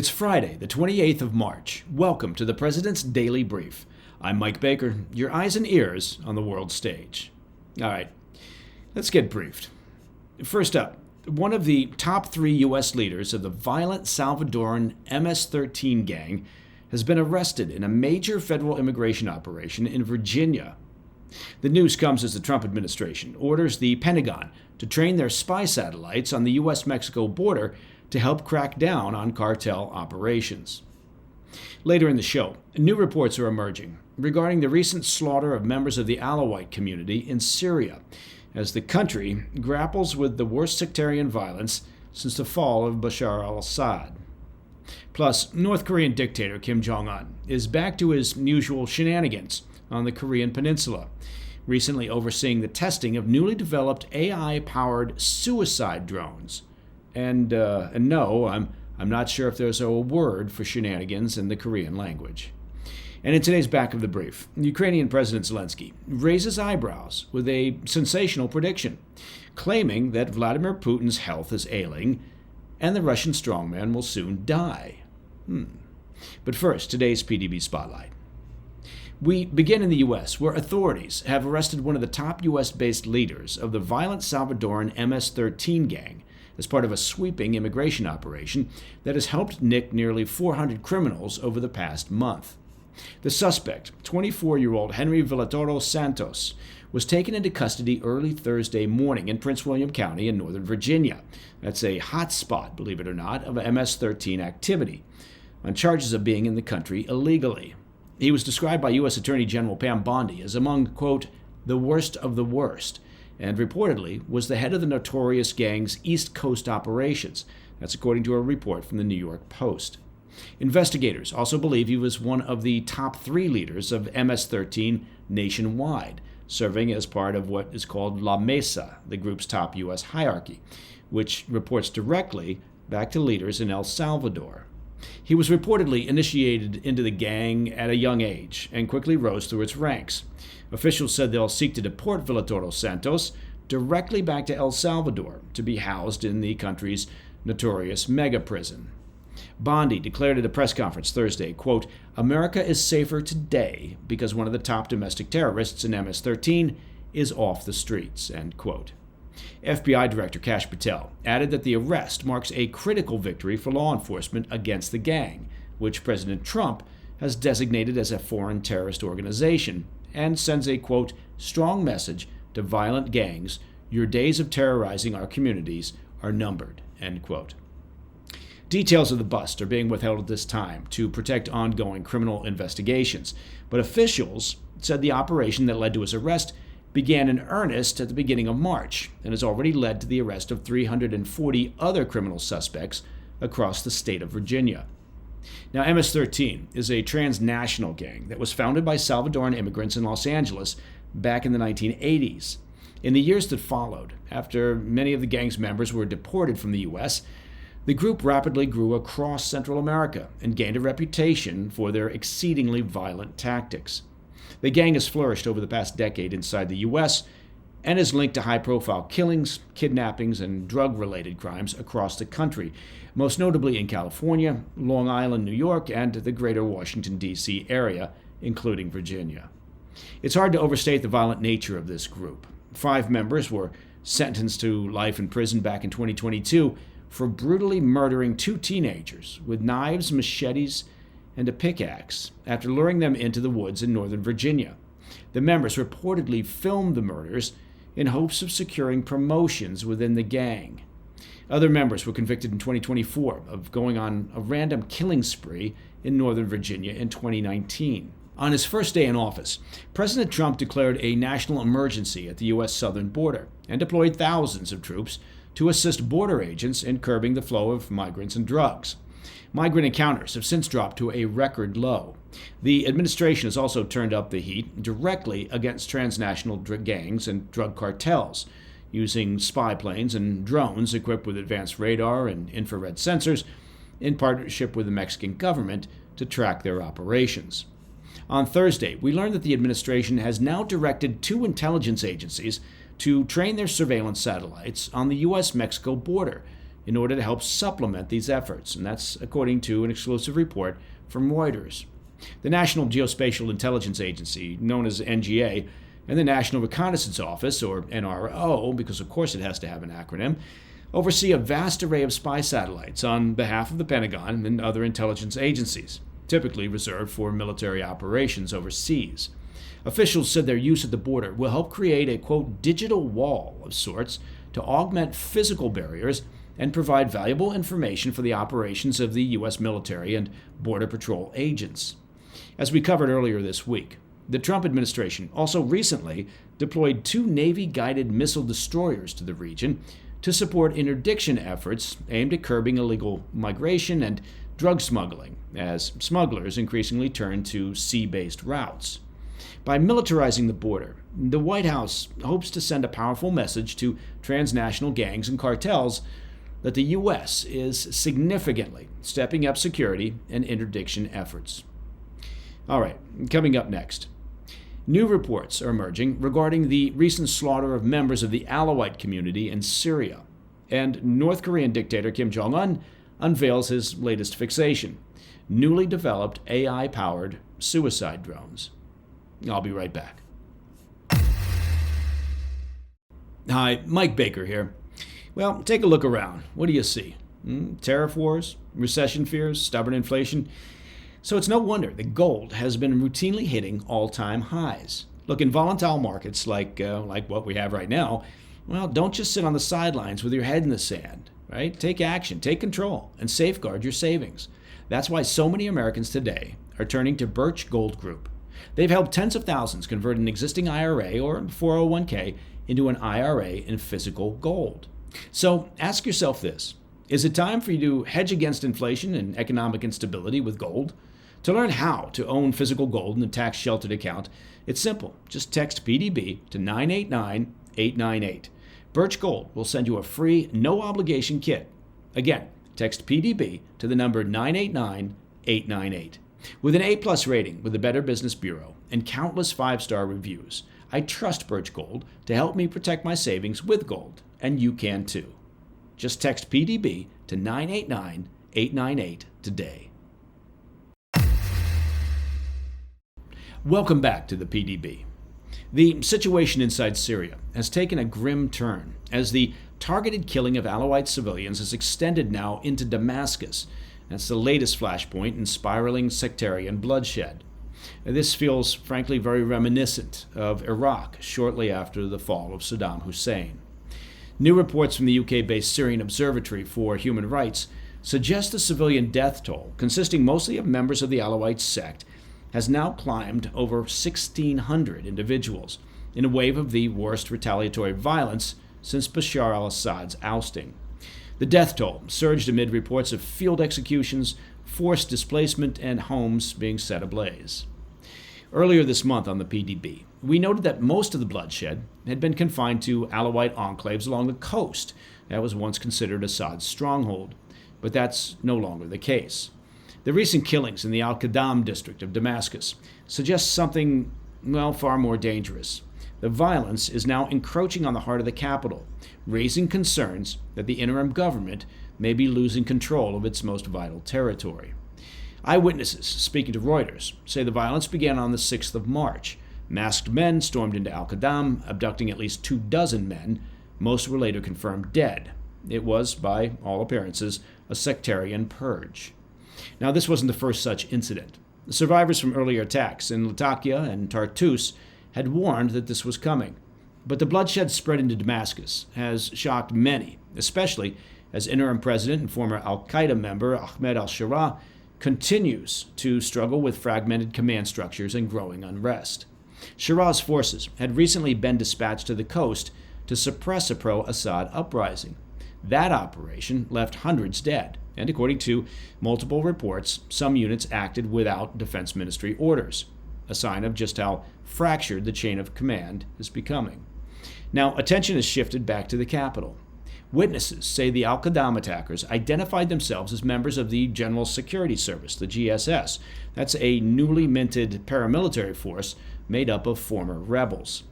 It's Friday, the 28th of March. Welcome to the President's Daily Brief. I'm Mike Baker, your eyes and ears on the world stage. All right, let's get briefed. First up, one of the top 3 U.S. leaders of the violent Salvadoran MS-13 gang has been arrested in a major federal immigration operation in Virginia. The news comes as the Trump administration orders the Pentagon to train their spy satellites on the U.S. Mexico border to help crack down on cartel operations. Later in the show, new reports are emerging regarding the recent slaughter of members of the Alawite community in Syria, as the country grapples with the worst sectarian violence since the fall of Bashar al-Assad. Plus, North Korean dictator Kim Jong Un is back to his usual shenanigans on the Korean peninsula, recently overseeing the testing of newly developed AI-powered suicide drones. And no, I'm not sure if there's a word for shenanigans in the Korean language. And in today's Back of the Brief, Ukrainian President Zelensky raises eyebrows with a sensational prediction, claiming that Vladimir Putin's health is ailing and the Russian strongman will soon die. But first, today's PDB Spotlight. We begin in the U.S., where authorities have arrested one of the top U.S.-based leaders of the violent Salvadoran MS-13 gang as part of a sweeping immigration operation that has helped nick nearly 400 criminals over the past month. The suspect, 24-year-old Henry Villatoro Santos, was taken into custody early Thursday morning in Prince William County in Northern Virginia. That's a hot spot, believe it or not, of MS-13 activity, on charges of being in the country illegally. He was described by U.S. Attorney General Pam Bondi as among, quote, the worst of the worst, and reportedly was the head of the notorious gang's East Coast operations. That's according to a report from the New York Post. Investigators also believe he was one of the top 3 leaders of MS-13 nationwide, serving as part of what is called La Mesa, the group's top U.S. hierarchy, which reports directly back to leaders in El Salvador. He was reportedly initiated into the gang at a young age and quickly rose through its ranks. Officials said they'll seek to deport Villatoro Santos directly back to El Salvador to be housed in the country's notorious mega prison. Bondi declared at a press conference Thursday, quote, America is safer today because one of the top domestic terrorists in MS-13 is off the streets, end quote. FBI Director Kash Patel added that the arrest marks a critical victory for law enforcement against the gang, which President Trump has designated as a foreign terrorist organization, and sends a, quote, strong message to violent gangs, your days of terrorizing our communities are numbered, end quote. Details of the bust are being withheld at this time to protect ongoing criminal investigations, but officials said the operation that led to his arrest began in earnest at the beginning of March and has already led to the arrest of 340 other criminal suspects across the state of Virginia. Now, MS-13 is a transnational gang that was founded by Salvadoran immigrants in Los Angeles back in the 1980s. In the years that followed, after many of the gang's members were deported from the U.S., the group rapidly grew across Central America and gained a reputation for their exceedingly violent tactics. The gang has flourished over the past decade inside the U.S. and is linked to high-profile killings, kidnappings, and drug-related crimes across the country, most notably in California, Long Island, New York, and the greater Washington, D.C. area, including Virginia. It's hard to overstate the violent nature of this group. 5 members were sentenced to life in prison back in 2022 for brutally murdering 2 teenagers with knives, machetes, and a pickaxe after luring them into the woods in Northern Virginia. The members reportedly filmed the murders in hopes of securing promotions within the gang. Other members were convicted in 2024 of going on a random killing spree in Northern Virginia in 2019. On his first day in office, President Trump declared a national emergency at the U.S. southern border and deployed thousands of troops to assist border agents in curbing the flow of migrants and drugs. Migrant encounters have since dropped to a record low. The administration has also turned up the heat directly against transnational gangs and drug cartels, using spy planes and drones equipped with advanced radar and infrared sensors in partnership with the Mexican government to track their operations. On Thursday, we learned that the administration has now directed 2 intelligence agencies to train their surveillance satellites on the U.S. Mexico border in order to help supplement these efforts, and that's according to an exclusive report from Reuters. The National Geospatial Intelligence Agency, known as NGA, and the National Reconnaissance Office, or NRO, because of course it has to have an acronym, oversee a vast array of spy satellites on behalf of the Pentagon and other intelligence agencies, typically reserved for military operations overseas. Officials said their use at the border will help create a, quote, digital wall of sorts to augment physical barriers and provide valuable information for the operations of the U.S. military and Border Patrol agents. As we covered earlier this week, the Trump administration also recently deployed 2 Navy-guided missile destroyers to the region to support interdiction efforts aimed at curbing illegal migration and drug smuggling, as smugglers increasingly turn to sea-based routes. By militarizing the border, the White House hopes to send a powerful message to transnational gangs and cartels that the U.S. is significantly stepping up security and interdiction efforts. All right, coming up next. New reports are emerging regarding the recent slaughter of members of the Alawite community in Syria, and North Korean dictator Kim Jong Un unveils his latest fixation: newly developed AI-powered suicide drones. I'll be right back. Hi, Mike Baker here. Well, take a look around. What do you see? Tariff wars, recession fears, stubborn inflation. So it's no wonder that gold has been routinely hitting all-time highs. Look, in volatile markets like what we have right now, well, don't just sit on the sidelines with your head in the sand, right? Take action, take control, and safeguard your savings. That's why so many Americans today are turning to Birch Gold Group. They've helped tens of thousands convert an existing IRA or 401k into an IRA in physical gold. So ask yourself this: is it time for you to hedge against inflation and economic instability with gold? To learn how to own physical gold in a tax-sheltered account, it's simple. Just text PDB to 989-898. Birch Gold will send you a free, no-obligation kit. Again, text PDB to the number 989-898. With an A+ rating with the Better Business Bureau and countless 5-star reviews, I trust Birch Gold to help me protect my savings with gold, and you can too. Just text PDB to 989-898 today. Welcome back to the PDB. The situation inside Syria has taken a grim turn as the targeted killing of Alawite civilians has extended now into Damascus. That's the latest flashpoint in spiraling sectarian bloodshed. This feels, frankly, very reminiscent of Iraq shortly after the fall of Saddam Hussein. New reports from the UK-based Syrian Observatory for Human Rights suggest the civilian death toll, consisting mostly of members of the Alawite sect, has now climbed over 1,600 individuals in a wave of the worst retaliatory violence since Bashar al-Assad's ousting. The death toll surged amid reports of field executions, forced displacement, and homes being set ablaze. Earlier this month on the PDB, we noted that most of the bloodshed had been confined to Alawite enclaves along the coast that was once considered Assad's stronghold, but that's no longer the case. The recent killings in the al-Qadam district of Damascus suggest something, well, far more dangerous. The violence is now encroaching on the heart of the capital, raising concerns that the interim government may be losing control of its most vital territory. Eyewitnesses speaking to Reuters say the violence began on the 6th of March. Masked men stormed into al-Qadam, abducting at least 24 men. Most were later confirmed dead. It was, by all appearances, a sectarian purge. Now, this wasn't the first such incident. The survivors from earlier attacks in Latakia and Tartus had warned that this was coming. But the bloodshed spread into Damascus has shocked many, especially as interim president and former al-Qaeda member Ahmed al-Sharaa continues to struggle with fragmented command structures and growing unrest. Sharaa's forces had recently been dispatched to the coast to suppress a pro-Assad uprising. That operation left hundreds dead, and according to multiple reports, some units acted without Defense Ministry orders, a sign of just how fractured the chain of command is becoming. Now, attention has shifted back to the capital. Witnesses say the al-Qadam attackers identified themselves as members of the General Security Service, the GSS. That's a newly minted paramilitary force made up of former rebels.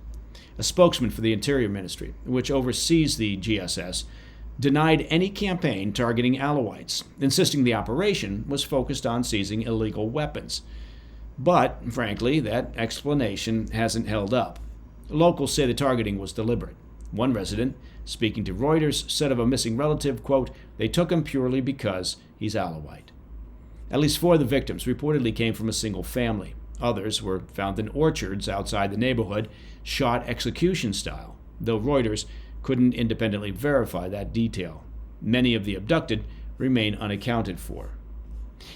A spokesman for the Interior Ministry, which oversees the GSS, denied any campaign targeting Alawites, insisting the operation was focused on seizing illegal weapons. But, frankly, that explanation hasn't held up. Locals say the targeting was deliberate. One resident, speaking to Reuters, said of a missing relative, quote, "They took him purely because he's Alawite." At least 4 of the victims reportedly came from a single family. Others were found in orchards outside the neighborhood, shot execution style, though Reuters couldn't independently verify that detail. Many of the abducted remain unaccounted for.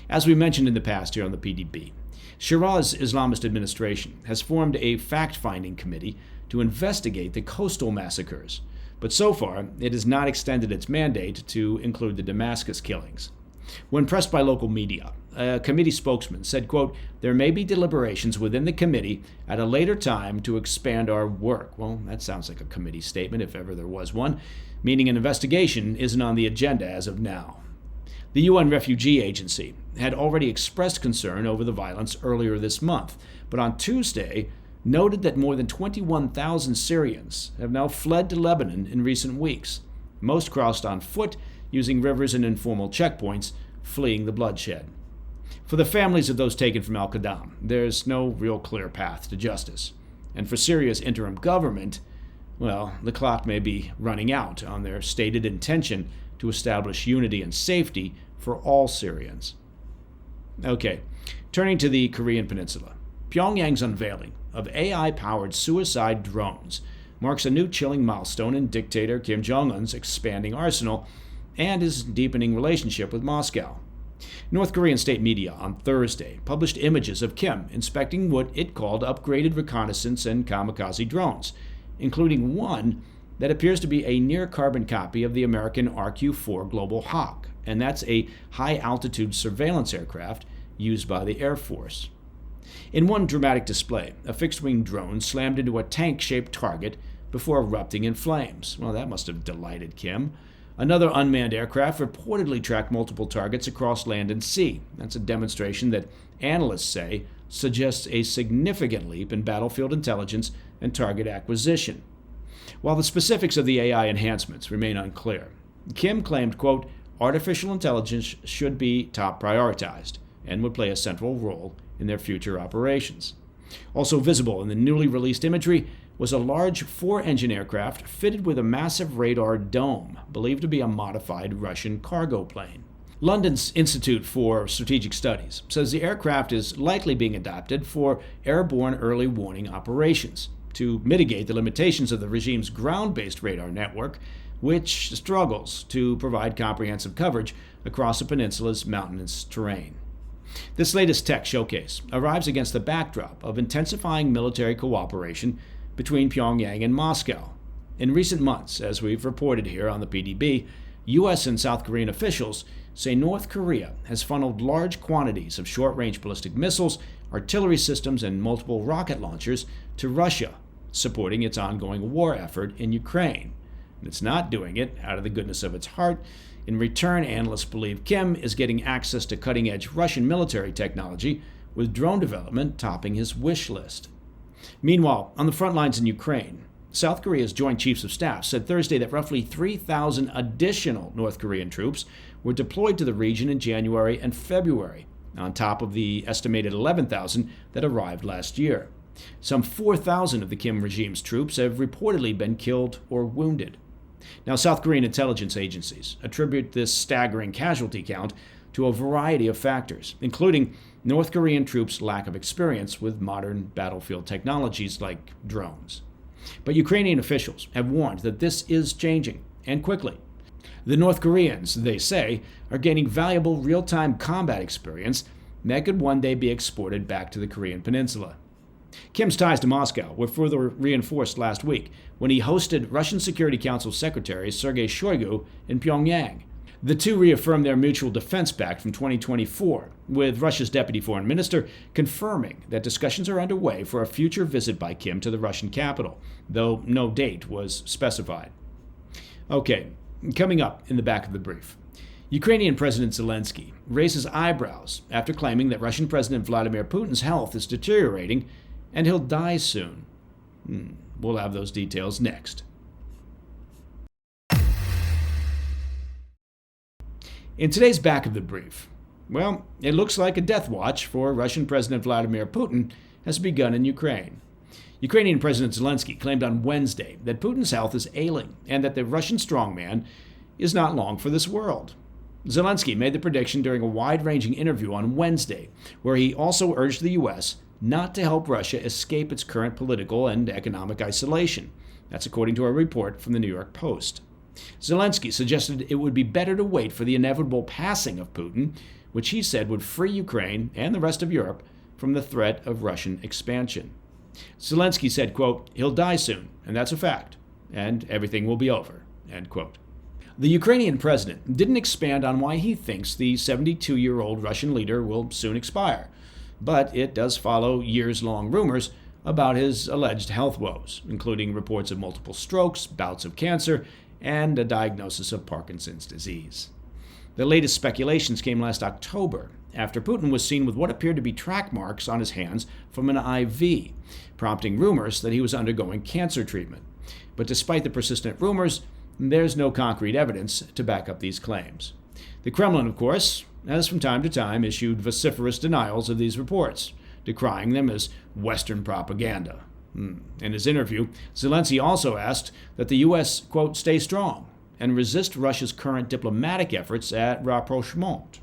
As we mentioned in the past here on the PDB, Shiraz Islamist administration has formed a fact-finding committee to investigate the coastal massacres, but so far it has not extended its mandate to include the Damascus killings. When pressed by local media, a committee spokesman said, quote, "There may be deliberations within the committee at a later time to expand our work." Well, that sounds like a committee statement if ever there was one, meaning an investigation isn't on the agenda as of now. The UN Refugee Agency had already expressed concern over the violence earlier this month, but on Tuesday noted that more than 21,000 Syrians have now fled to Lebanon in recent weeks. Most crossed on foot, using rivers and informal checkpoints, fleeing the bloodshed. For the families of those taken from al-Qaddam, there's no real clear path to justice. And for Syria's interim government, well, the clock may be running out on their stated intention to establish unity and safety for all Syrians. Okay, turning to the Korean Peninsula. Pyongyang's unveiling of AI-powered suicide drones marks a new chilling milestone in dictator Kim Jong Un's expanding arsenal and his deepening relationship with Moscow. North Korean state media on Thursday published images of Kim inspecting what it called upgraded reconnaissance and kamikaze drones, including one that appears to be a near-carbon copy of the American RQ-4 Global Hawk, and that's a high-altitude surveillance aircraft used by the Air Force. In one dramatic display, a fixed-wing drone slammed into a tank-shaped target before erupting in flames. Well, that must have delighted Kim. Another unmanned aircraft reportedly tracked multiple targets across land and sea. That's a demonstration that analysts say suggests a significant leap in battlefield intelligence and target acquisition. While the specifics of the AI enhancements remain unclear, Kim claimed, quote, "Artificial intelligence should be top prioritized and would play a central role in their future operations." Also visible in the newly released imagery was a large 4-engine aircraft fitted with a massive radar dome, believed to be a modified Russian cargo plane. London's Institute for Strategic Studies says the aircraft is likely being adapted for airborne early warning operations to mitigate the limitations of the regime's ground-based radar network, which struggles to provide comprehensive coverage across the peninsula's mountainous terrain. This latest tech showcase arrives against the backdrop of intensifying military cooperation between Pyongyang and Moscow. In recent months, as we've reported here on the PDB, U.S. and South Korean officials say North Korea has funneled large quantities of short-range ballistic missiles, artillery systems, and multiple rocket launchers to Russia, supporting its ongoing war effort in Ukraine. And it's not doing it out of the goodness of its heart. In return, analysts believe Kim is getting access to cutting-edge Russian military technology, with drone development topping his wish list. Meanwhile, on the front lines in Ukraine, South Korea's Joint Chiefs of Staff said Thursday that roughly 3,000 additional North Korean troops were deployed to the region in January and February, on top of the estimated 11,000 that arrived last year. Some 4,000 of the Kim regime's troops have reportedly been killed or wounded. Now, South Korean intelligence agencies attribute this staggering casualty count to a variety of factors, including North Korean troops' lack of experience with modern battlefield technologies like drones. But Ukrainian officials have warned that this is changing, and quickly. The North Koreans, they say, are gaining valuable real-time combat experience that could one day be exported back to the Korean Peninsula. Kim's ties to Moscow were further reinforced last week when he hosted Russian Security Council Secretary Sergei Shoigu in Pyongyang. The two reaffirmed their mutual defense pact from 2024, with Russia's deputy foreign minister confirming that discussions are underway for a future visit by Kim to the Russian capital, though no date was specified. Okay, coming up in the back of the brief. Ukrainian President Zelensky raises eyebrows after claiming that Russian President Vladimir Putin's health is deteriorating and he'll die soon. We'll have those details next. In today's back of the brief, well, it looks like a death watch for Russian President Vladimir Putin has begun in Ukraine. Ukrainian President Zelensky claimed on Wednesday that Putin's health is ailing and that the Russian strongman is not long for this world. Zelensky made the prediction during a wide-ranging interview on Wednesday, where he also urged the U.S. not to help Russia escape its current political and economic isolation. That's according to a report from the New York Post. Zelensky suggested it would be better to wait for the inevitable passing of Putin, which he said would free Ukraine and the rest of Europe from the threat of Russian expansion. Zelensky said, quote, "He'll die soon, and that's a fact, and everything will be over," end quote. The Ukrainian president didn't expand on why he thinks the 72-year-old Russian leader will soon expire, but it does follow years-long rumors about his alleged health woes, including reports of multiple strokes, bouts of cancer, and a diagnosis of Parkinson's disease. The latest speculations came last October, after Putin was seen with what appeared to be track marks on his hands from an IV, prompting rumors that he was undergoing cancer treatment. But despite the persistent rumors, there's no concrete evidence to back up these claims. The Kremlin, of course, has from time to time issued vociferous denials of these reports, decrying them as Western propaganda. In his interview, Zelensky also asked that the U.S., quote, "stay strong and resist Russia's current diplomatic efforts at rapprochement."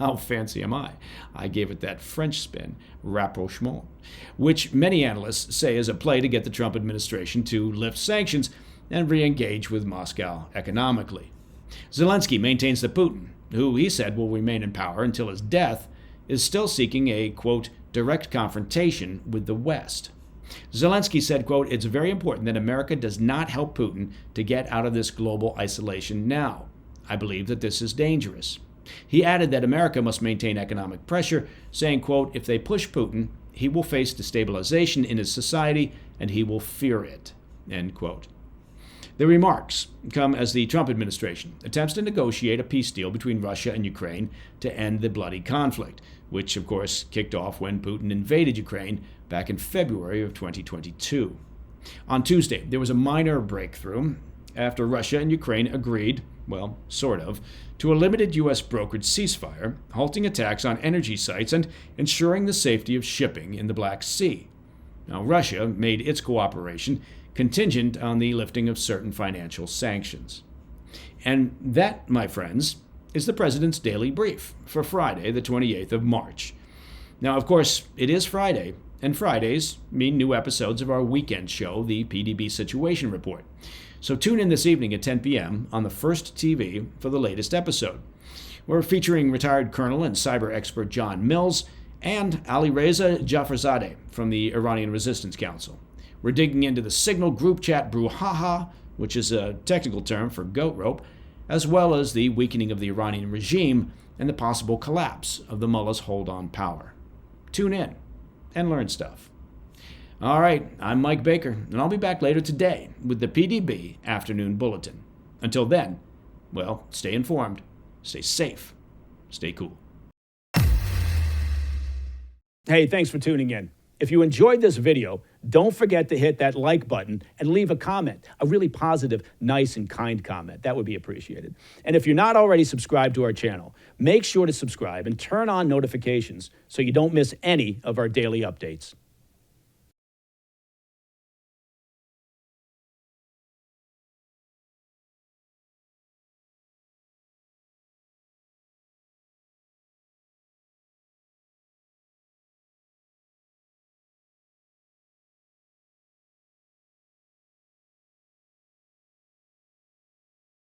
How fancy am I? I gave it that French spin, rapprochement, which many analysts say is a play to get the Trump administration to lift sanctions and re-engage with Moscow economically. Zelensky maintains that Putin, who he said will remain in power until his death, is still seeking a, quote, "direct confrontation with the West." Zelensky said, quote, "It's very important that America does not help Putin to get out of this global isolation now. I believe that this is dangerous." He added that America must maintain economic pressure, saying, quote, "If they push Putin, he will face destabilization in his society and he will fear it," end quote. The remarks come as the Trump administration attempts to negotiate a peace deal between Russia and Ukraine to end the bloody conflict, which, of course, kicked off when Putin invaded Ukraine back in February of 2022. On Tuesday, there was a minor breakthrough after Russia and Ukraine agreed, well, sort of, to a limited U.S. brokered ceasefire, halting attacks on energy sites and ensuring the safety of shipping in the Black Sea. Now, Russia made its cooperation contingent on the lifting of certain financial sanctions. And that, my friends, is the President's Daily Brief for Friday, the 28th of March. Now, of course, it is Friday, and Fridays mean new episodes of our weekend show, the PDB Situation Report. So tune in this evening at 10 p.m. on the First TV for the latest episode. We're featuring retired Colonel and cyber expert John Mills and Alireza Jafarzadeh from the Iranian Resistance Council. We're digging into the Signal group chat brouhaha, which is a technical term for goat rope, as well as the weakening of the Iranian regime and the possible collapse of the mullah's hold on power. Tune in and learn stuff. All right, I'm Mike Baker, and I'll be back later today with the PDB Afternoon Bulletin. Until then, well, stay informed, stay safe, stay cool. Hey, thanks for tuning in. If you enjoyed this video, don't forget to hit that like button and leave a comment, a really positive, nice, and kind comment. That would be appreciated. And if you're not already subscribed to our channel, make sure to subscribe and turn on notifications so you don't miss any of our daily updates.